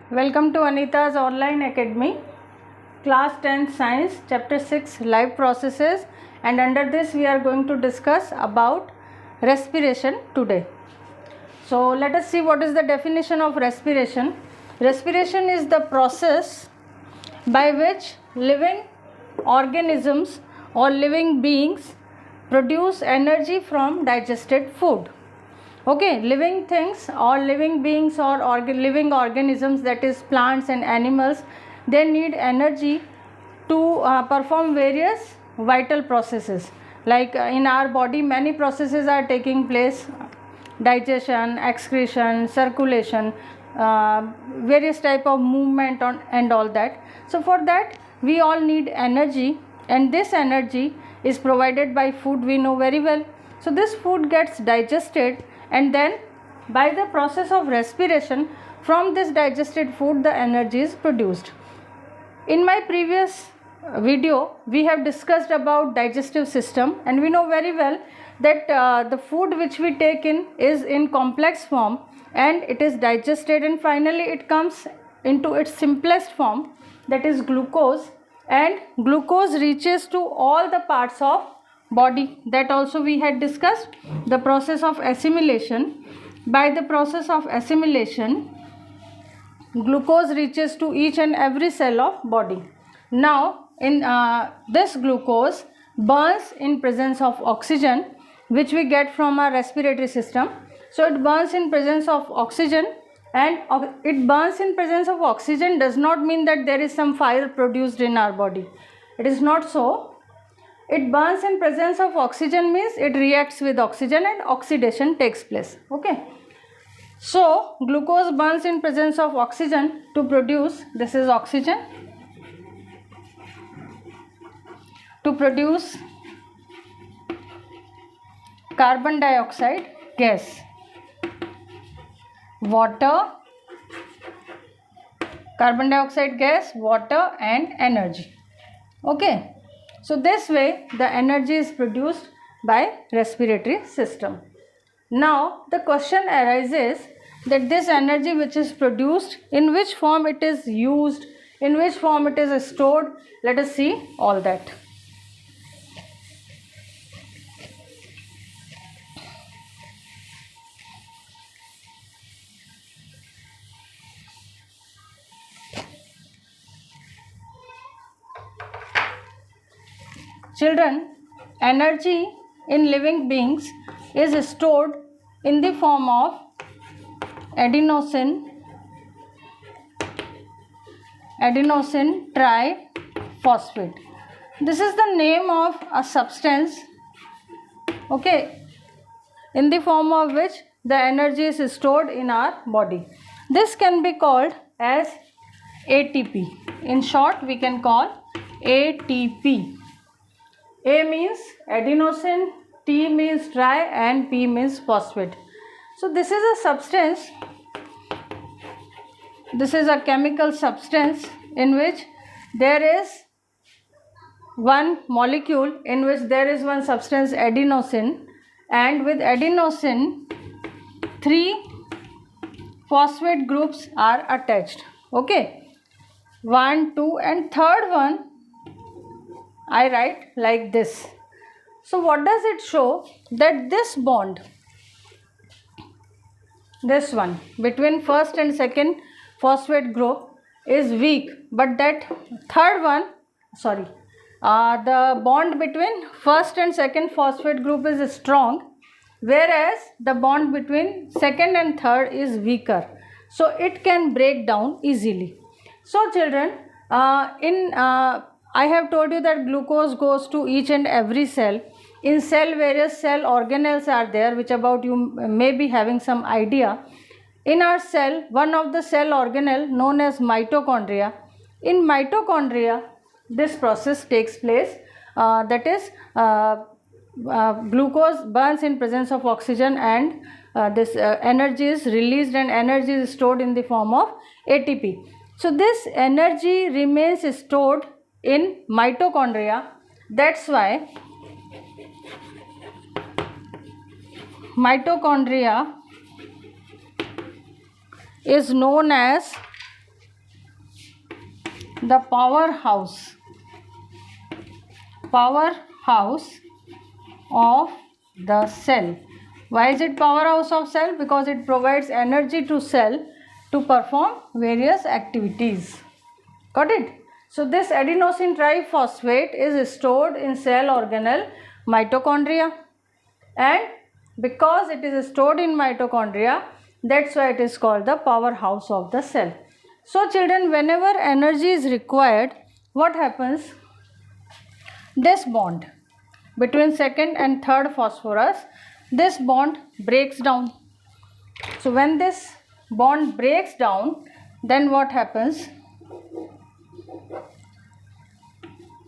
Welcome to Anita's Online Academy, Class 10 Science, Chapter 6 Life Processes, and under this we are going to discuss about respiration today. So let us see what is the definition of respiration. Respiration is the process by which living organisms or living beings produce energy from digested food. Okay, living things or living beings or living organisms, that is plants and animals, they need energy to perform various vital processes. Like in our body many processes are taking place: digestion, excretion, circulation, various type of movement and all that. So for that we all need energy, and this energy is provided by food, we know very well. So this food gets digested, and then by the process of respiration, from this digested food the energy is produced. In my previous video we have discussed about digestive system, and we know very well that the food which we take in is in complex form and it is digested, and finally it comes into its simplest form, that is glucose, and glucose reaches to all the parts of body. That also we had discussed, the process of assimilation. By the process of assimilation, glucose reaches to each and every cell of body. Now in this glucose burns in presence of oxygen, which we get from our respiratory system. So it burns in presence of oxygen, and it burns in presence of oxygen does not mean that there is some fire produced in our body. It is not so. It burns in presence of oxygen means it reacts with oxygen and oxidation takes place. Okay. So glucose burns in presence of oxygen to produce, this is oxygen, to produce carbon dioxide gas, water, carbon dioxide gas, water and energy. Okay. So this way the energy is produced by respiratory system. Now the question arises that this energy which is produced, in which form it is used, in which form it is stored. Let us see all that. Children, energy in living beings is stored in the form of adenosine triphosphate. This is the name of a substance, okay, in the form of which the energy is stored in our body. This can be called as ATP. In short, we can call ATP. A means adenosine, T means tri, and P means phosphate. So this is a substance, this is a chemical substance in which there is one molecule, in which there is one substance adenosine, and with adenosine 3 phosphate groups are attached. Okay, 1, 2 and third one I write like this. So what does it show? That this bond, this one between first and second phosphate group is weak, but that third one, the bond between first and second phosphate group is strong, whereas the bond between second and third is weaker, so it can break down easily. So children, I have told you that glucose goes to each and every cell. In cell, various cell organelles are there, which about you may be having some idea. In our cell, one of the cell organelle known as mitochondria. In mitochondria, this process takes place, that is glucose burns in presence of oxygen, and this energy is released and energy is stored in the form of ATP. So this energy remains stored in mitochondria. That's why mitochondria is known as the powerhouse of the cell. Why is it powerhouse of cell? Because it provides energy to cell to perform various activities. Got it? So this adenosine triphosphate is stored in cell organelle mitochondria, and because it is stored in mitochondria, that's why it is called the powerhouse of the cell. So children, whenever energy is required, what happens? This bond between second and third phosphorus, this bond breaks down. So when this bond breaks down, then what happens?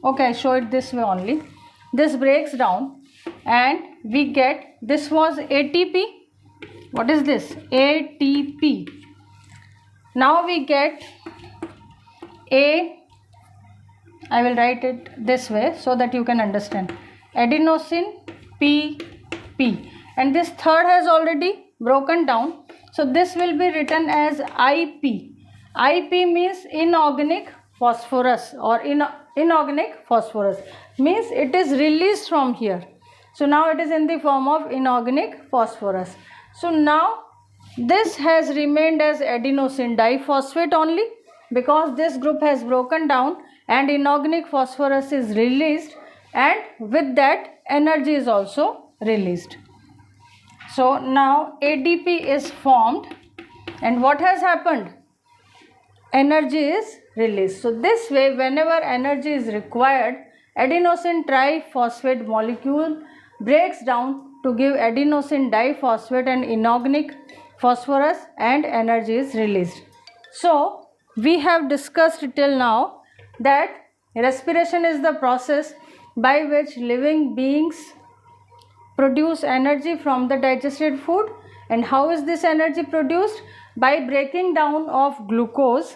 Okay, I show it this way only. This breaks down and we get, this was ATP. What is this? ATP. Now we get I will write it this way so that you can understand. Adenosine PP, and this third has already broken down, so this will be written as IP. IP means inorganic phosphorus, or inorganic phosphorus means it is released from here. So now it is in the form of inorganic phosphorus. So now this has remained as adenosine diphosphate only, because this group has broken down and inorganic phosphorus is released, and with that energy is also released. So now ADP is formed, and what has happened? Energy is released. So this way, whenever energy is required, adenosine triphosphate molecule breaks down to give adenosine diphosphate and inorganic phosphorus, and energy is released. So we have discussed till now that respiration is the process by which living beings produce energy from the digested food. And how is this energy produced? By breaking down of glucose,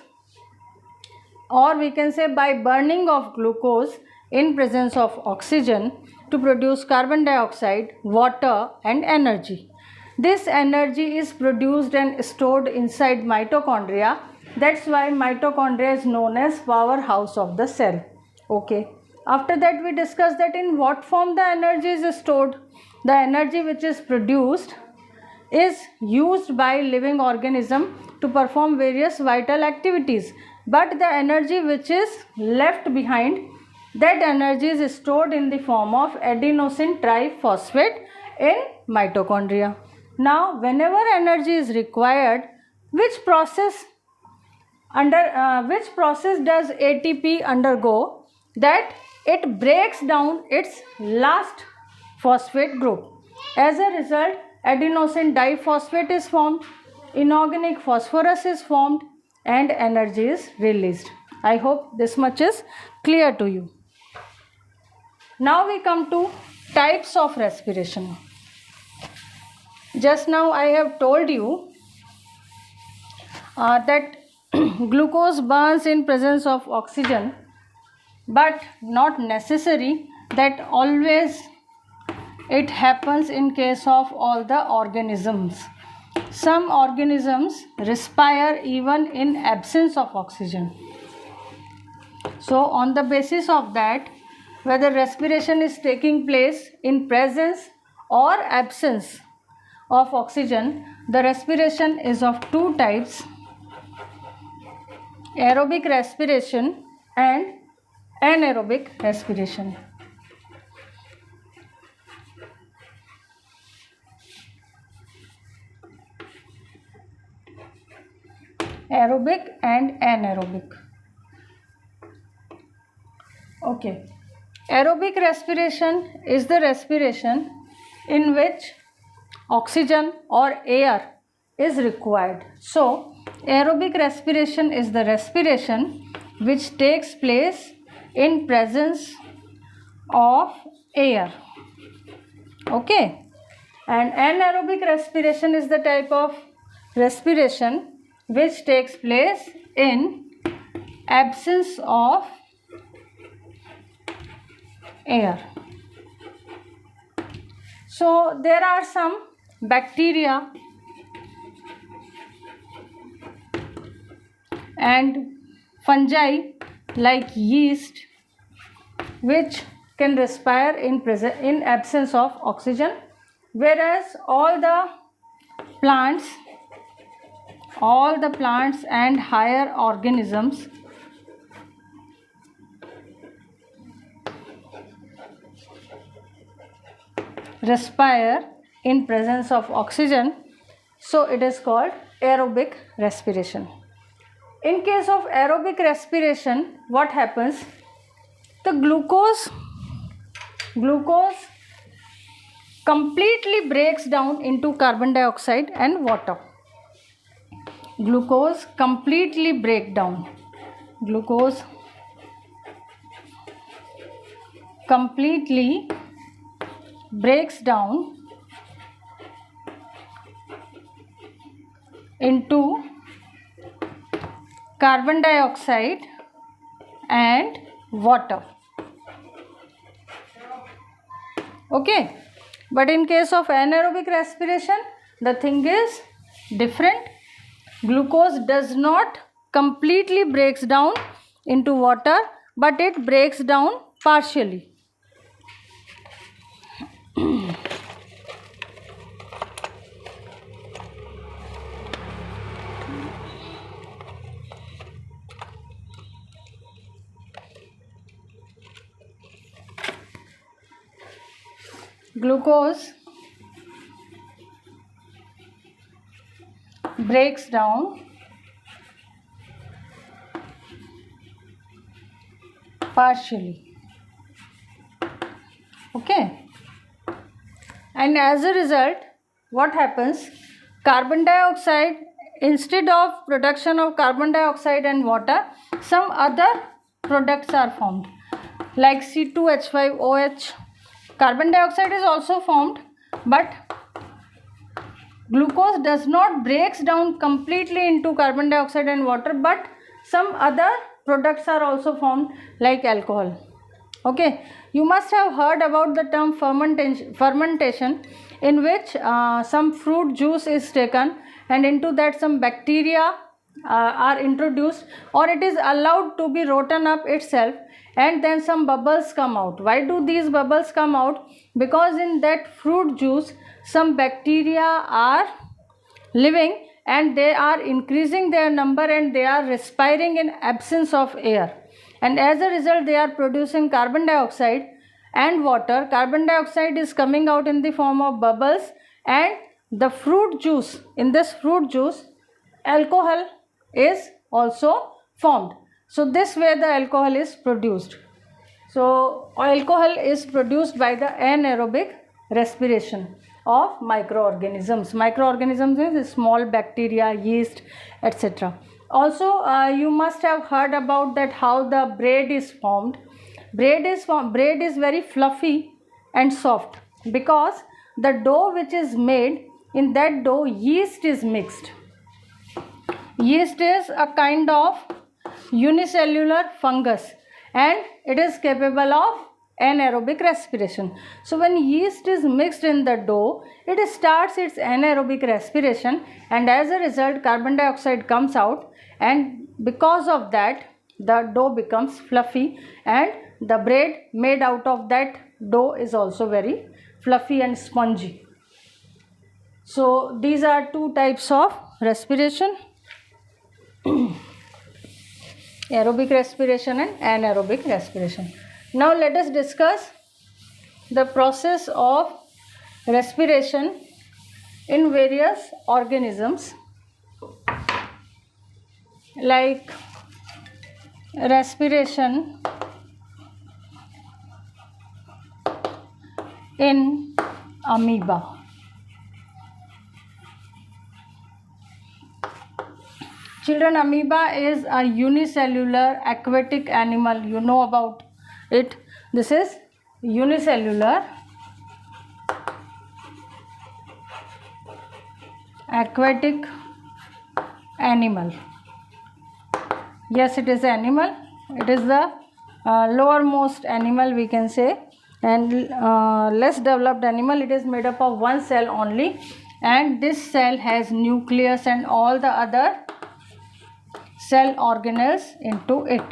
or we can say by burning of glucose in presence of oxygen to produce carbon dioxide, water and energy. This energy is produced and stored inside mitochondria. That's why mitochondria is known as powerhouse of the cell. Okay. After that, we discussed that in what form the energy is stored. The energy which is produced is used by living organism to perform various vital activities. But the energy which is left behind, that energy is stored in the form of adenosine triphosphate in mitochondria. Now, whenever energy is required, which process does ATP undergo? That it breaks down its last phosphate group. As a result, adenosine diphosphate is formed, inorganic phosphorus is formed, and energy is released. I hope this much is clear to you. Now we come to types of respiration. Just now I have told you that glucose burns in presence of oxygen, but not necessary that always it happens in case of all the organisms. Some organisms respire even in absence of oxygen. So on the basis of that, whether respiration is taking place in presence or absence of oxygen, the respiration is of two types: aerobic respiration and anaerobic respiration. Aerobic and anaerobic. Okay. Aerobic respiration is the respiration in which oxygen or air is required. So, aerobic respiration is the respiration which takes place in presence of air. Okay. And anaerobic respiration is the type of respiration which takes place in absence of air. So there are some bacteria and fungi like yeast, which can respire in absence of oxygen, whereas all the plants and higher organisms respire in presence of oxygen, so it is called aerobic respiration. In case of aerobic respiration, what happens? The glucose completely breaks down into carbon dioxide and water. Glucose completely breaks down into carbon dioxide and water. Okay, but in case of anaerobic respiration, the thing is different. Glucose does not completely breaks down into water, but it breaks down partially. Glucose breaks down partially. Okay, and as a result, what happens? Carbon dioxide, instead of production of carbon dioxide and water, some other products are formed like C2H5OH. Carbon dioxide is also formed, but glucose does not breaks down completely into carbon dioxide and water, but some other products are also formed like alcohol. Okay, you must have heard about the term fermentation, in which some fruit juice is taken and into that some bacteria are introduced, or it is allowed to be rotten up itself, and then some bubbles come out. Why do these bubbles come out? Because in that fruit juice some bacteria are living and they are increasing their number and they are respiring in absence of air, and as a result they are producing carbon dioxide and water. Carbon dioxide is coming out in the form of bubbles, and the fruit juice, in this fruit juice alcohol is also formed. So this way the alcohol is produced. So alcohol is produced by the anaerobic respiration of microorganisms. Microorganisms is small bacteria, yeast, etc. Also you must have heard about that how the bread is formed. Bread is very fluffy and soft because the dough which is made, in that dough yeast is mixed. Yeast is a kind of unicellular fungus and it is capable of anaerobic respiration. So when yeast is mixed in the dough, it starts its anaerobic respiration, and as a result carbon dioxide comes out, and because of that the dough becomes fluffy, and the bread made out of that dough is also very fluffy and spongy. So these are two types of respiration, aerobic respiration and anaerobic respiration. Now let us discuss the process of respiration in various organisms, like respiration in amoeba. Children, amoeba is a unicellular aquatic animal. You know about it. This is unicellular aquatic animal. Yes, it is animal. It is the lowermost animal, we can say, and less developed animal. It is made up of one cell only, and this cell has nucleus and all the other cell organelles into it.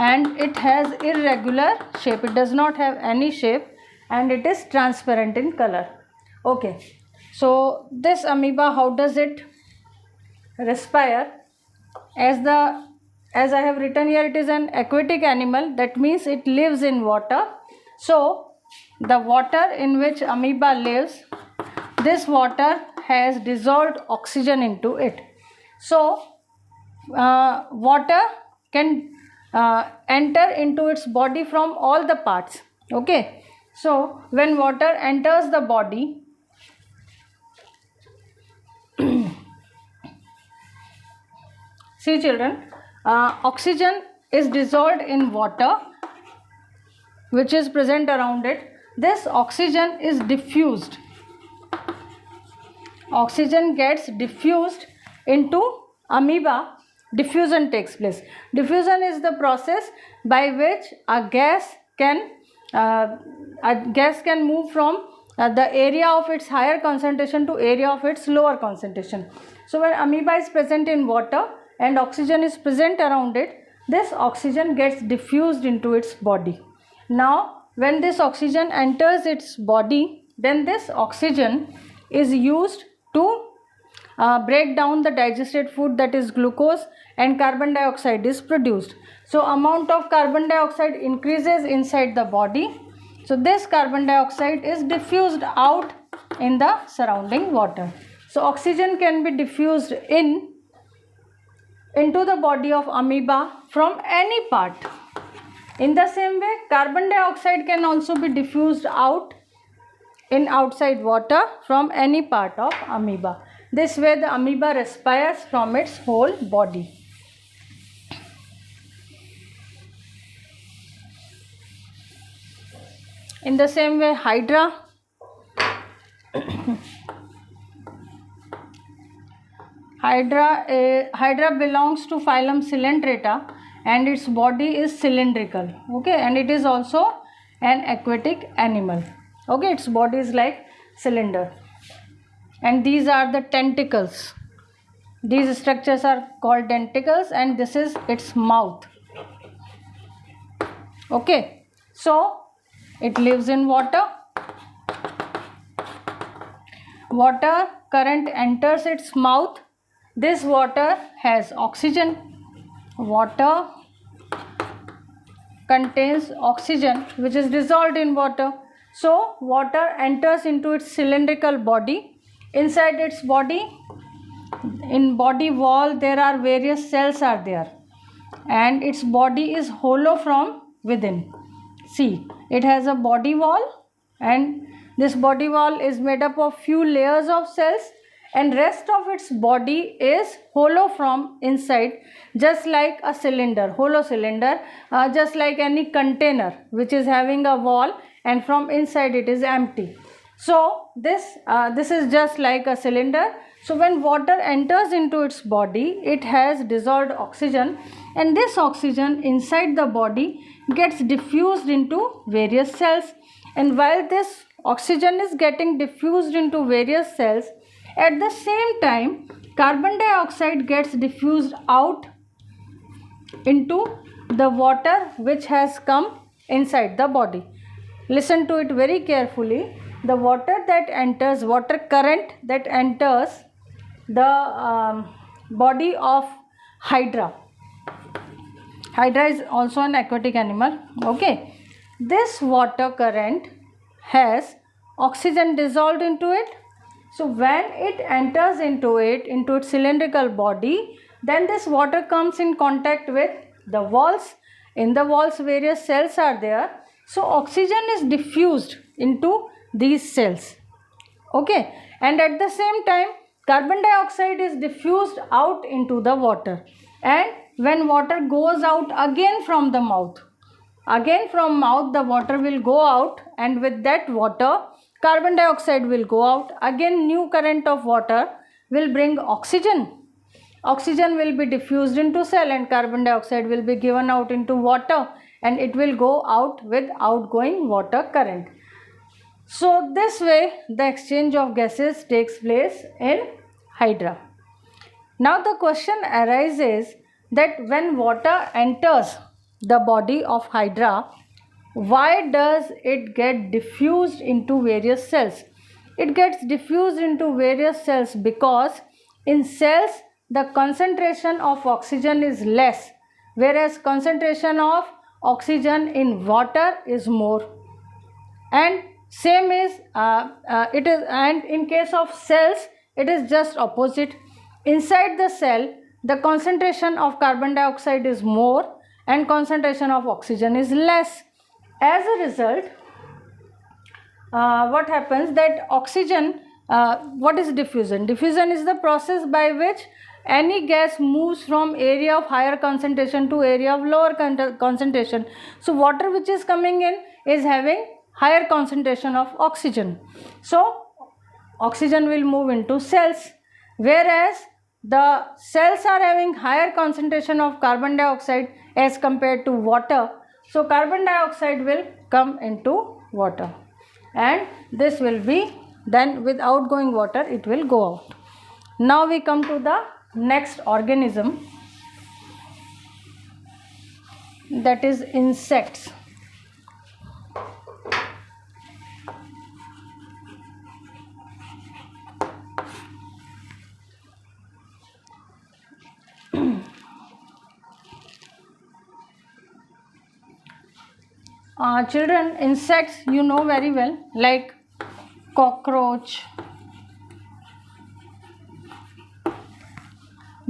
and it has irregular shape. It does not have any shape and it is transparent in color. Okay, so this amoeba, how does it respire? As I have written here, it is an aquatic animal. That means it lives in water. So the water in which amoeba lives, this water has dissolved oxygen into it. So water can enter into its body from all the parts. Okay, so when water enters the body, see children, oxygen is dissolved in water which is present around it. This oxygen is diffused. Oxygen gets diffused into amoeba. Diffusion takes place. Diffusion is the process by which a gas can move from the area of its higher concentration to area of its lower concentration. So when amoeba is present in water and oxygen is present around it, this oxygen gets diffused into its body. Now when this oxygen enters its body, then this oxygen is used to break down the digested food, that is glucose, and carbon dioxide is produced. So amount of carbon dioxide increases inside the body. So this carbon dioxide is diffused out in the surrounding water. So oxygen can be diffused into the body of amoeba from any part. In the same way, carbon dioxide can also be diffused out in outside water from any part of amoeba. This way the amoeba respires from its whole body. In the same way, Hydra. Hydra belongs to phylum Coelenterata and its body is cylindrical. Okay, and it is also an aquatic animal. Okay, its body is like cylinder. And these are the tentacles. These structures are called tentacles and this is its mouth. Okay, so it lives in water. Water current enters its mouth. This water has oxygen. Water contains oxygen which is dissolved in water. So water enters into its cylindrical body. Inside its body, in body wall, there are various cells are there, and its body is hollow from within. See, it has a body wall, and this body wall is made up of few layers of cells, and rest of its body is hollow from inside, just like a cylinder, hollow cylinder, just like any container which is having a wall and from inside it is empty. So this is just like a cylinder. So when water enters into its body, it has dissolved oxygen, and this oxygen inside the body gets diffused into various cells. And while this oxygen is getting diffused into various cells, at the same time carbon dioxide gets diffused out into the water which has come inside the body. Listen to it very carefully. The water current that enters the body of Hydra. Hydra is also an aquatic animal. Okay, this water current has oxygen dissolved into it. So when it enters into its cylindrical body, then this water comes in contact with the walls. In the walls, various cells are there. So oxygen is diffused into these cells. Okay, and at the same time carbon dioxide is diffused out into the water. And when water goes out again from the mouth, the water will go out, and with that water carbon dioxide will go out. Again new current of water will bring oxygen. Oxygen will be diffused into cell and carbon dioxide will be given out into water, and it will go out with outgoing water current. So this way the exchange of gases takes place in Hydra. Now the question arises that when water enters the body of Hydra, why does it get diffused into various cells? It gets diffused into various cells because in cells the concentration of oxygen is less, whereas concentration of oxygen in water is more. And same is it is, and in case of cells it is just opposite. Inside the cell the concentration of carbon dioxide is more and concentration of oxygen is less. As a result, what happens that oxygen, what is diffusion? Diffusion is the process by which any gas moves from area of higher concentration to area of lower concentration. So water which is coming in is having higher concentration of oxygen, so oxygen will move into cells, whereas the cells are having higher concentration of carbon dioxide as compared to water, so carbon dioxide will come into water and this will be then with outgoing water it will go out. Now we come to the next organism, that is insects. Children, insects you know very well, like cockroach,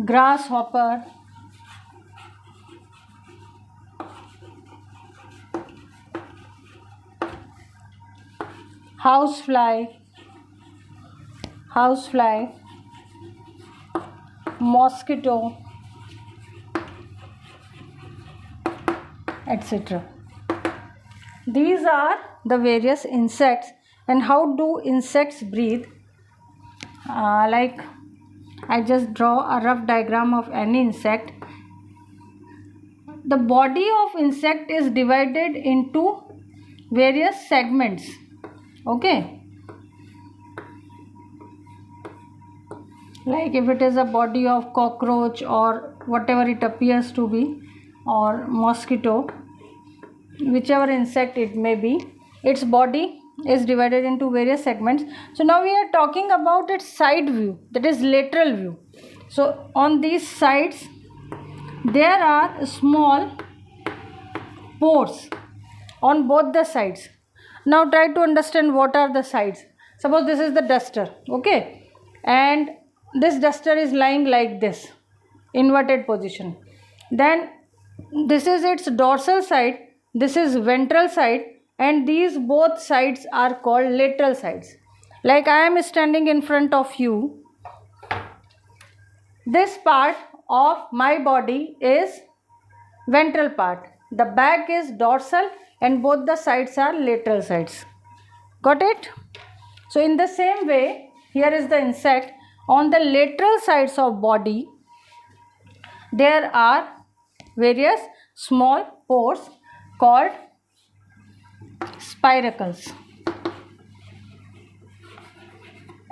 grasshopper, housefly, mosquito, etc. These are the various insects. And how do insects breathe? Like I just draw a rough diagram of any insect. The body of insect is divided into various segments. Okay, like if it is a body of cockroach or whatever it appears to be, or mosquito, whichever insect it may be, its body is divided into various segments. So now we are talking about its side view, that is lateral view. So on these sides there are small pores on both the sides. Now try to understand what are the sides. Suppose this is the duster, okay, and this duster is lying like this, inverted position. Then this is its dorsal side, this is ventral side, and these both sides are called lateral sides. Like I am standing in front of you, this part of my body is ventral part, the back is dorsal, and both the sides are lateral sides. Got it? So in the same way, here is the insect. On the lateral sides of body there are various small pores called spiracles.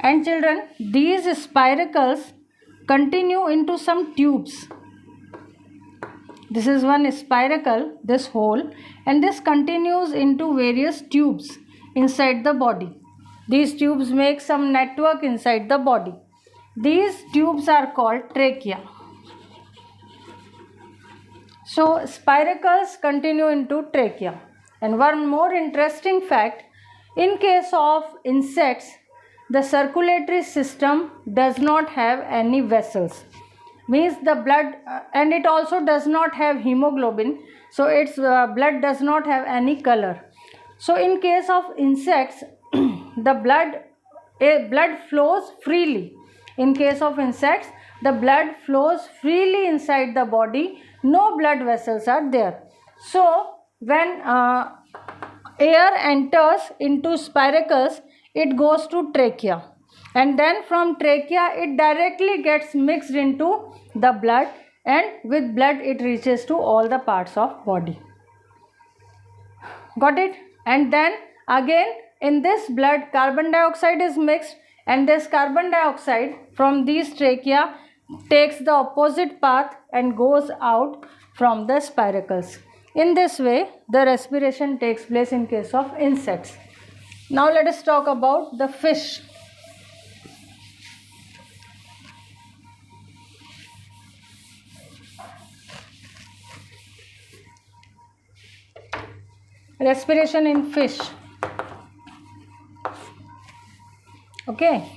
And children, these spiracles continue into some tubes. This is one spiracle, this hole, and this continues into various tubes inside the body. These tubes make some network inside the body. These tubes are called trachea. So spiracles continue into trachea. And one more interesting fact, in case of insects, the circulatory system does not have any vessels. Means the blood, and it also does not have hemoglobin, so its blood does not have any color. So in case of insects, the blood flows freely. In case of insects, the blood flows freely inside the body, no blood vessels are there. So when air enters into spiracles, it goes to trachea, and then from trachea it directly gets mixed into the blood, and with blood it reaches to all the parts of body. Got it? And then again in this blood carbon dioxide is mixed, and this carbon dioxide from these trachea takes the opposite path and goes out from the spiracles. In this way, the respiration takes place in case of insects. Now let us talk about the fish. Respiration in fish. Okay.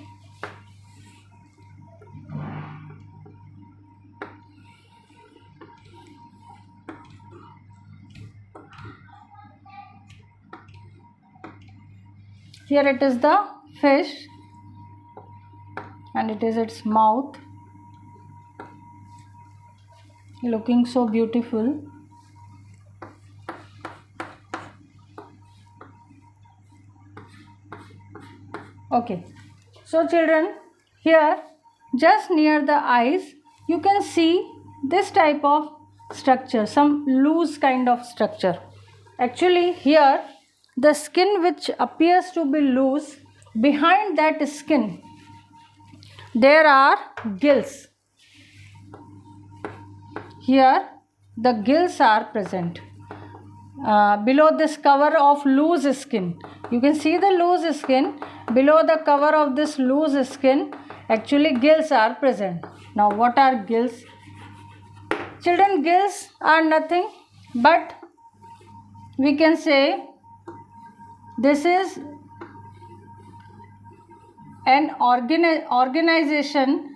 Here it is the fish and it is its mouth, looking so beautiful. Okay, so children, here just near the eyes you can see this type of structure, some loose kind of structure. Actually here the skin which appears to be loose, behind that skin there are gills. Here the gills are present. Below this cover of loose skin, you can see the loose skin. Below the cover of this loose skin, actually gills are present. Now what are gills? Children, gills are nothing but, we can say, this is an organization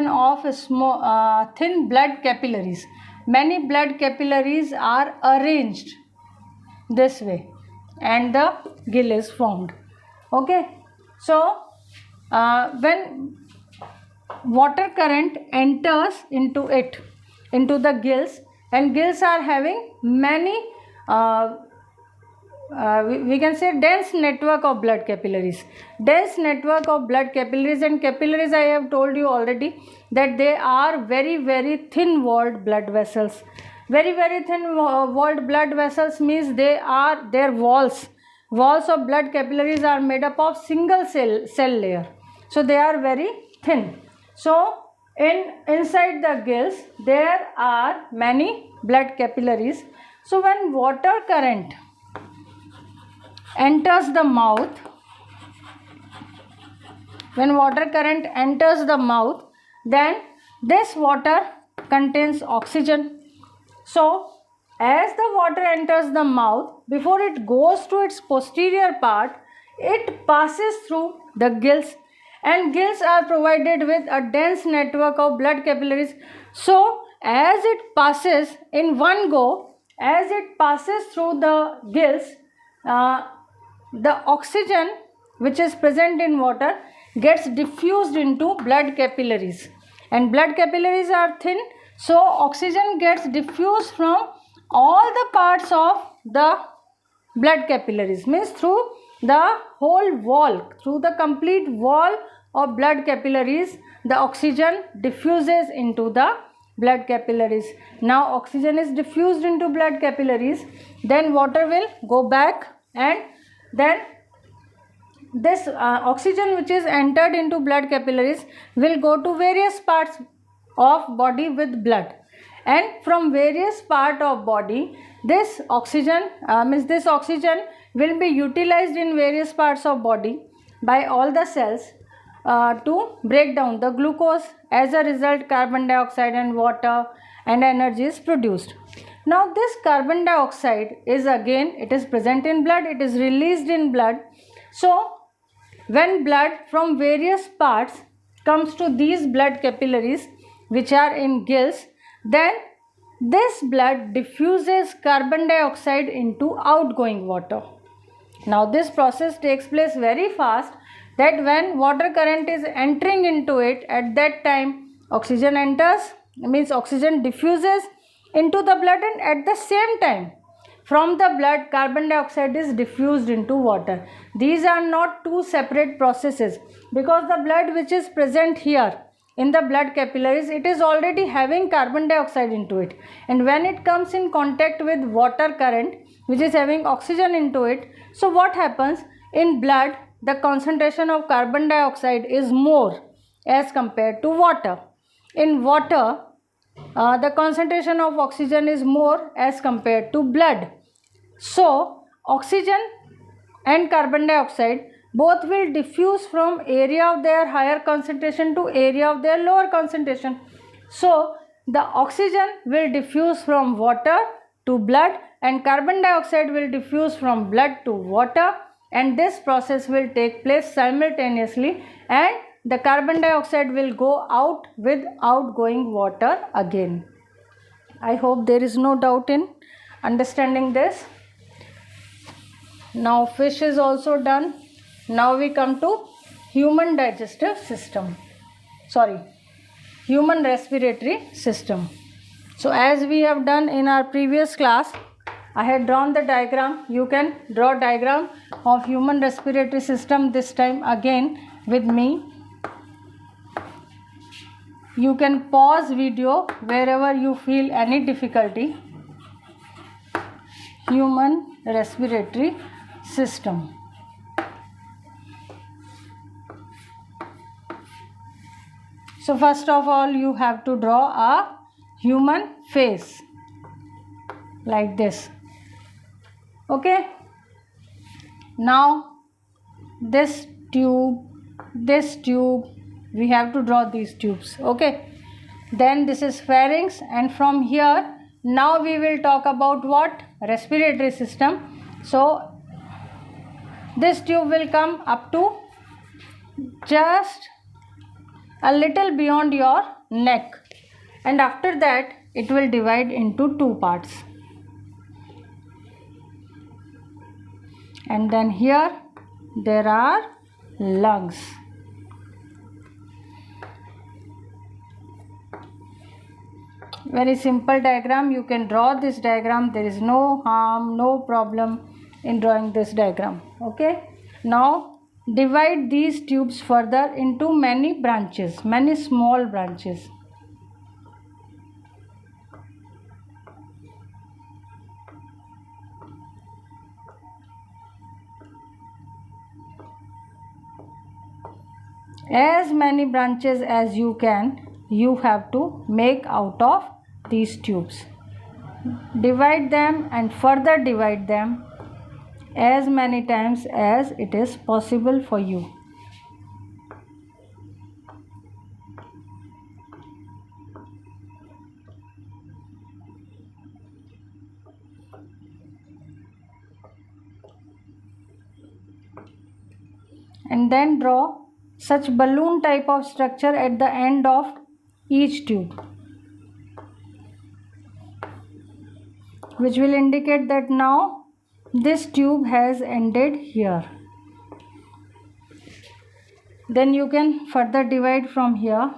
of small, thin blood capillaries. Many blood capillaries are arranged this way and the gill is formed. Okay, so when water current enters into the gills, and gills are having many we can say dense network of blood capillaries. Dense network of blood capillaries, and capillaries I have told you already that they are very, very thin walled blood vessels. Very, very thin walled blood vessels means their walls of blood capillaries are made up of single cell layer. So they are very thin. So inside the gills there are many blood capillaries. So when water current enters the mouth, then this water contains oxygen. So as the water enters the mouth, before it goes to its posterior part, it passes through the gills, and gills are provided with a dense network of blood capillaries. So as it passes in one go, as it passes through the gills, the oxygen which is present in water gets diffused into blood capillaries, and blood capillaries are thin, so oxygen gets diffused from all the parts of the blood capillaries, means through the whole wall, through the complete wall of blood capillaries, the oxygen diffuses into the blood capillaries. Now oxygen is diffused into blood capillaries, then water will go back, and then this oxygen which is entered into blood capillaries will go to various parts of body with blood, and from various part of body this oxygen will be utilized in various parts of body by all the cells to break down the glucose. As a result, carbon dioxide and water and energy is produced. Now this carbon dioxide is again, it is present in blood, it is released in blood. So when blood from various parts comes to these blood capillaries which are in gills, then this blood diffuses carbon dioxide into outgoing water. Now this process takes place very fast, that when water current is entering into it, at that time oxygen enters, means oxygen diffuses into the blood, and at the same time from the blood carbon dioxide is diffused into water. These are not two separate processes, because the blood which is present here in the blood capillaries, it is already having carbon dioxide into it, and when it comes in contact with water current which is having oxygen into it, so what happens in blood, the concentration of carbon dioxide is more as compared to water. In water, the concentration of oxygen is more as compared to blood. So oxygen and carbon dioxide both will diffuse from area of their higher concentration to area of their lower concentration. So the oxygen will diffuse from water to blood and carbon dioxide will diffuse from blood to water, and this process will take place simultaneously, and the carbon dioxide will go out with outgoing water again. I hope there is no doubt in understanding this. Now fish is also done. Now we come to human digestive system. Human respiratory system. So as we have done in our previous class, I had drawn the diagram. You can draw diagram of human respiratory system this time again with me. You can pause video wherever you feel any difficulty. Human respiratory system. So first of all, you have to draw a human face like this. Okay. Now this tube, we have to draw these tubes. Okay. Then this is pharynx, and from here now we will talk about what? Respiratory system. So this tube will come up to just a little beyond your neck, and after that it will divide into two parts. And then here there are lungs. Very simple diagram. You can draw this diagram. There is no harm, no problem in drawing this diagram. Okay. Now divide these tubes further into many branches, many small branches. As many branches as you can, you have to make out of these tubes. Divide them and further divide them as many times as it is possible for you. And then draw such balloon type of structure at the end of each tube, which will indicate that now this tube has ended here. Then you can further divide from here.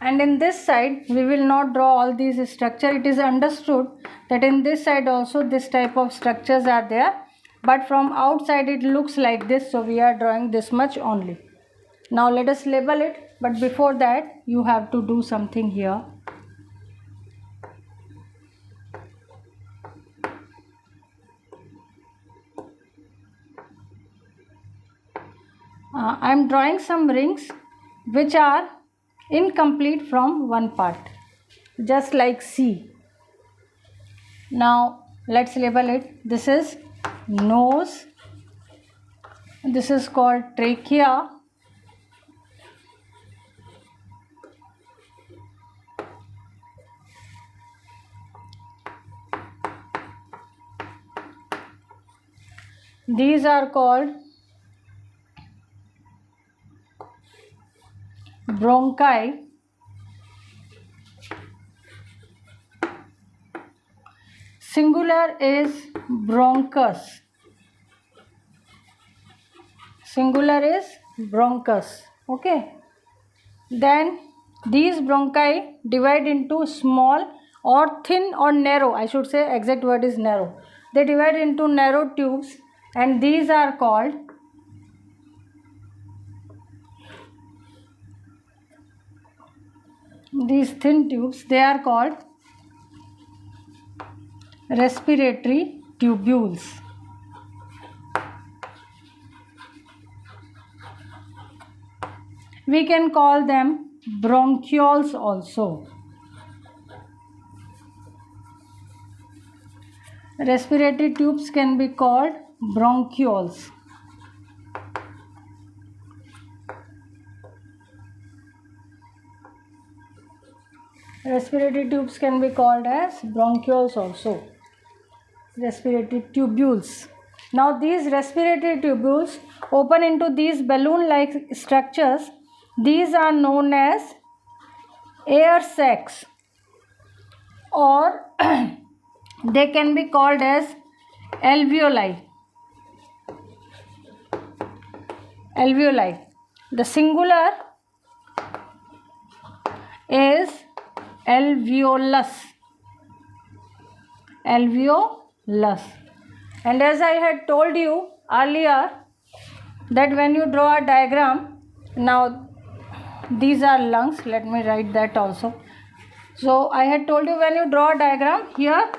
And in this side we will not draw all these structure. It is understood that in this side also this type of structures are there, but from outside it looks like this, so we are drawing this much only. Now let us label it, but before that you have to do something here. I am drawing some rings which are incomplete from one part, just like C. Now let's label it. This is nose, this is called trachea, these are called bronchi, singular is bronchus, singular is bronchus. Okay. Then these bronchi divide into small or thin or narrow, I should say exact word is narrow. They divide into narrow tubes, and these are called these thin tubes, they are called respiratory tubules. We can call them bronchioles also. Respiratory tubes can be called bronchioles. Respiratory tubes can be called as bronchioles also. Respiratory tubules. Now these respiratory tubules open into these balloon-like structures. These are known as air sacs, or they can be called as alveoli. Alveoli. The singular is alveolus. Alveolus. And as I had told you earlier, that when you draw a diagram, now these are lungs, let me write that also. So I had told you, when you draw a diagram, here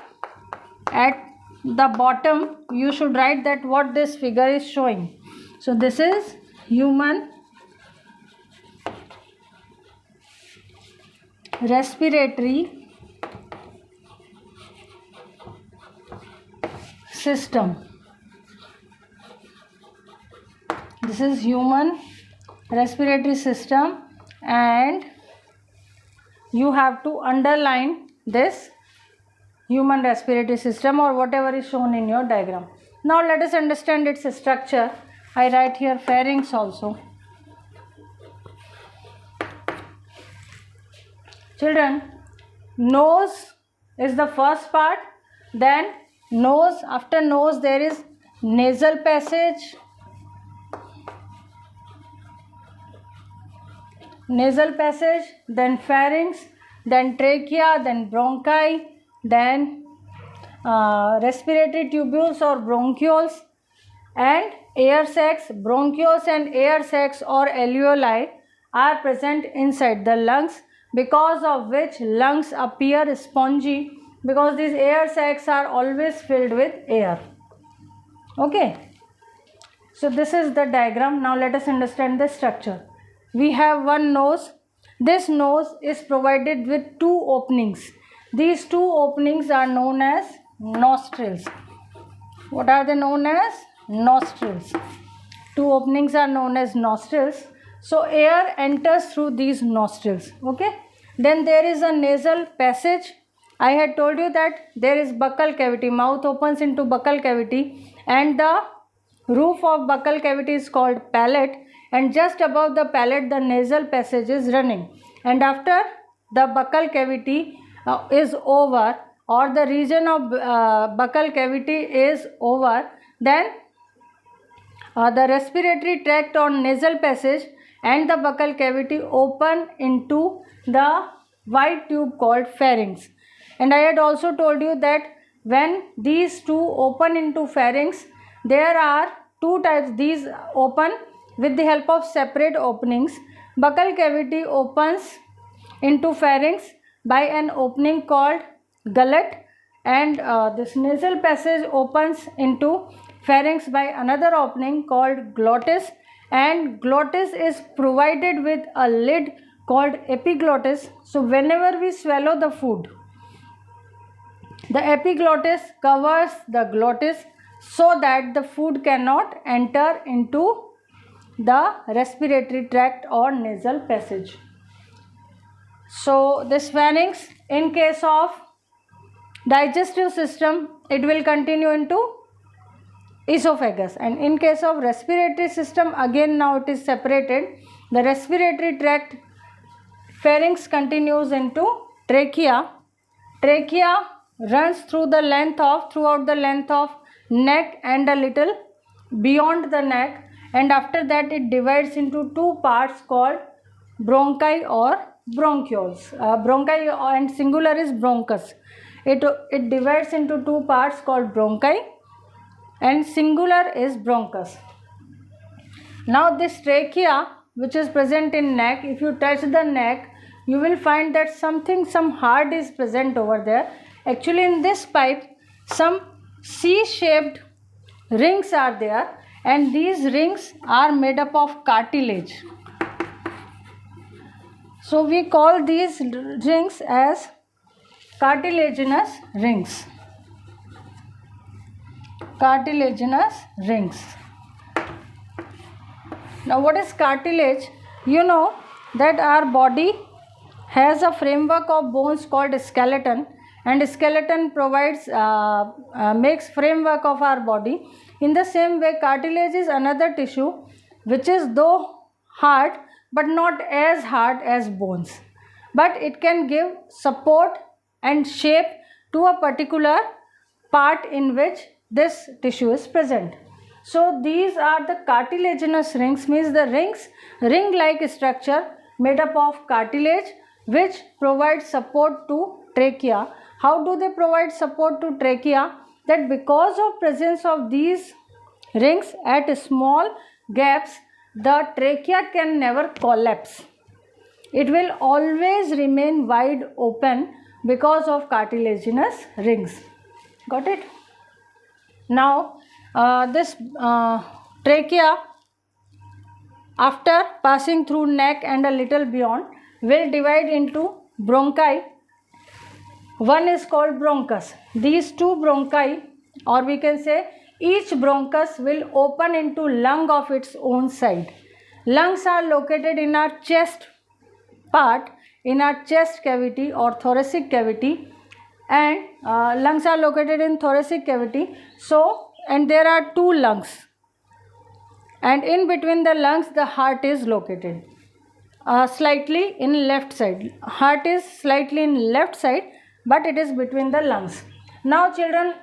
at the bottom you should write that what this figure is showing. So this is human respiratory system. This is human respiratory system, and you have to underline this human respiratory system or whatever is shown in your diagram. Now let us understand its structure. I write here pharynx also. Children, nose is the first part, then nose, after nose there is nasal passage, then pharynx, then trachea, then bronchi, then respiratory tubules or bronchioles, and air sacs. Bronchioles and air sacs or alveoli are present inside the lungs, because of which lungs appear spongy, because these air sacs are always filled with air. Okay, so this is the diagram. Now let us understand the structure. We have one nose. This nose is provided with two openings. These two openings are known as nostrils. What are they known as? Nostrils. Two openings are known as nostrils. So air enters through these nostrils. Okay. Then there is a nasal passage. I had told you that there is buccal cavity. Mouth opens into buccal cavity, and the roof of buccal cavity is called palate, and just above the palate the nasal passage is running. And after the buccal cavity is over, or the region of buccal cavity is over, then the respiratory tract or nasal passage and the buccal cavity open into the wide tube called pharynx. And I had also told you that when these two open into pharynx, there are two types. These open with the help of separate openings. Buccal cavity opens into pharynx by an opening called gullet, and this nasal passage opens into pharynx by another opening called glottis, and glottis is provided with a lid called epiglottis. So whenever we swallow the food, the epiglottis covers the glottis so that the food cannot enter into the respiratory tract or nasal passage. So this pharynx, in case of digestive system, it will continue into esophagus, and in case of respiratory system, again now it is separated. The respiratory tract, pharynx continues into trachea. Trachea runs throughout the length of neck and a little beyond the neck, and after that it divides into two parts called bronchi or bronchioles. Bronchi and singular is bronchus. It divides into two parts called bronchi, and singular is bronchus. Now this trachea, which is present in neck, if you touch the neck, you will find that some hard is present over there. Actually in this pipe some C-shaped rings are there, and these rings are made up of cartilage. So we call these rings as cartilaginous rings. Cartilaginous rings. Now what is cartilage? You know that our body has a framework of bones called skeleton, and skeleton provides makes framework of our body. In the same way, cartilage is another tissue which is though hard but not as hard as bones, but it can give support and shape to a particular part in which this tissue is present. So these are the cartilaginous rings, means the rings, ring-like structure made up of cartilage which provides support to trachea. How do they provide support to trachea? That because of presence of these rings at small gaps, the trachea can never collapse. It will always remain wide open because of cartilaginous rings. Got it? Now this trachea, after passing through neck and a little beyond, will divide into bronchi. One is called bronchus. These two bronchi, or we can say each bronchus, will open into lung of its own side. Lungs are located in our chest part, in our chest cavity or thoracic cavity, and lungs are located in thoracic cavity. So, and there are two lungs, and in between the lungs the heart is located, slightly in left side. Heart is slightly in left side, but it is between the lungs. Now children,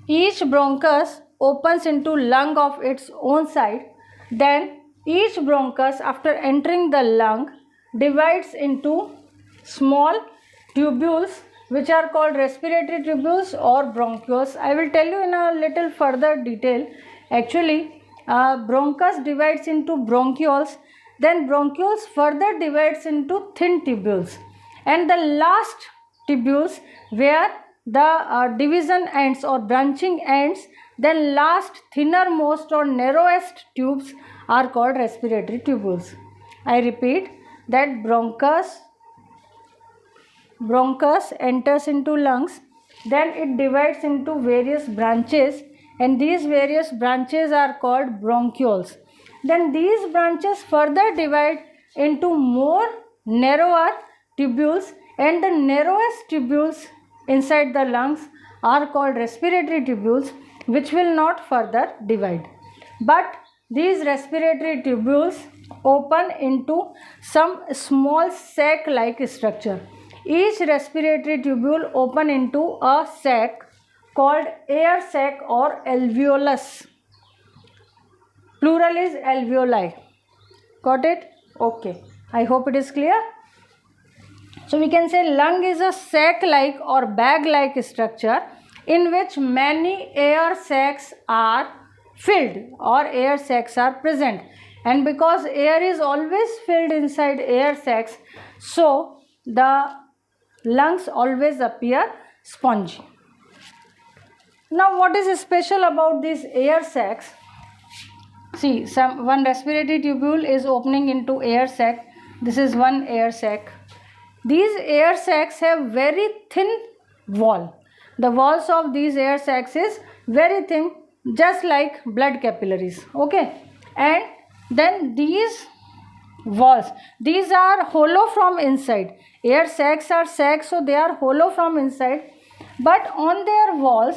each bronchus opens into lung of its own side. Then each bronchus, after entering the lung, divides into small tubules which are called respiratory tubules or bronchioles. I will tell you in a little further detail. Actually, bronchus divides into bronchioles, then bronchioles further divides into thin tubules, and the last tubules where the division ends or branching ends, then last thinnermost or narrowest tubes are called respiratory tubules. I repeat that bronchus enters into lungs, then it divides into various branches, and these various branches are called bronchioles. Then these branches further divide into more narrower tubules, and the narrowest tubules inside the lungs are called respiratory tubules, which will not further divide. But these respiratory tubules open into some small sac-like structure. Each respiratory tubule open into a sac called air sac or alveolus. Plural is alveoli. Got it? Okay. I hope it is clear. So we can say lung is a sac-like or bag-like structure in which many air sacs are filled or air sacs are present. And because air is always filled inside air sacs, so the lungs always appear spongy. Now what is special about these air sacs? See, one respiratory tubule is opening into air sac. This is one air sac. These air sacs have very thin wall. The walls of these air sacs is very thin, just like blood capillaries. Okay, and then these walls, these are hollow from inside. Air sacs are sacs, so they are hollow from inside, but on their walls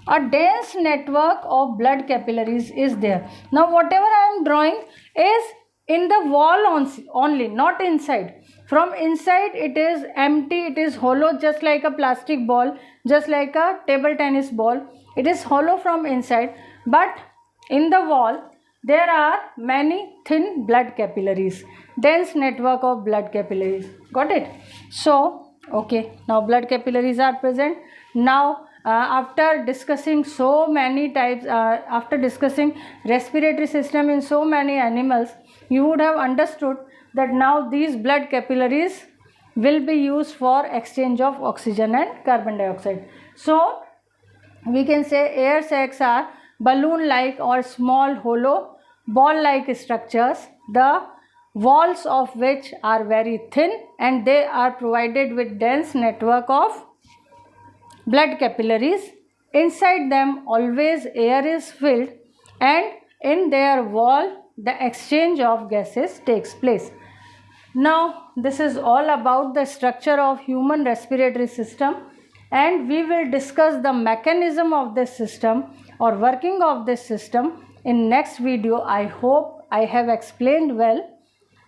a dense network of blood capillaries is there. Now whatever I am drawing is in the wall only, not inside. From inside it is empty, it is hollow, just like a plastic ball, just like a table tennis ball. It is hollow from inside, but in the wall there are many thin blood capillaries, dense network of blood capillaries. Got it? So okay, now blood capillaries are present. Now after discussing so many types, after discussing respiratory system in so many animals, you would have understood that now these blood capillaries will be used for exchange of oxygen and carbon dioxide. So we can say air sacs are balloon-like or small hollow ball-like structures, the walls of which are very thin, and they are provided with dense network of blood capillaries. Inside them always air is filled, and in their wall the exchange of gases takes place. Now this is all about the structure of human respiratory system, and we will discuss the mechanism of this system or working of this system in next video. I hope I have explained well.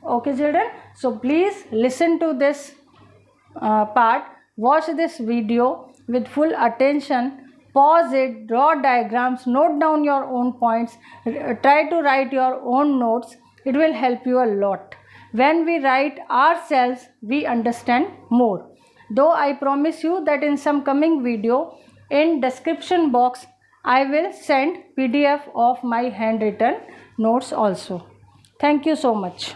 Okay children, so please listen to this part, watch this video with full attention, pause it, draw diagrams, note down your own points, try to write your own notes. It will help you a lot. When we write ourselves, we understand more. Though I promise you that in some coming video, in description box, I will send PDF of my handwritten notes also. Thank you so much.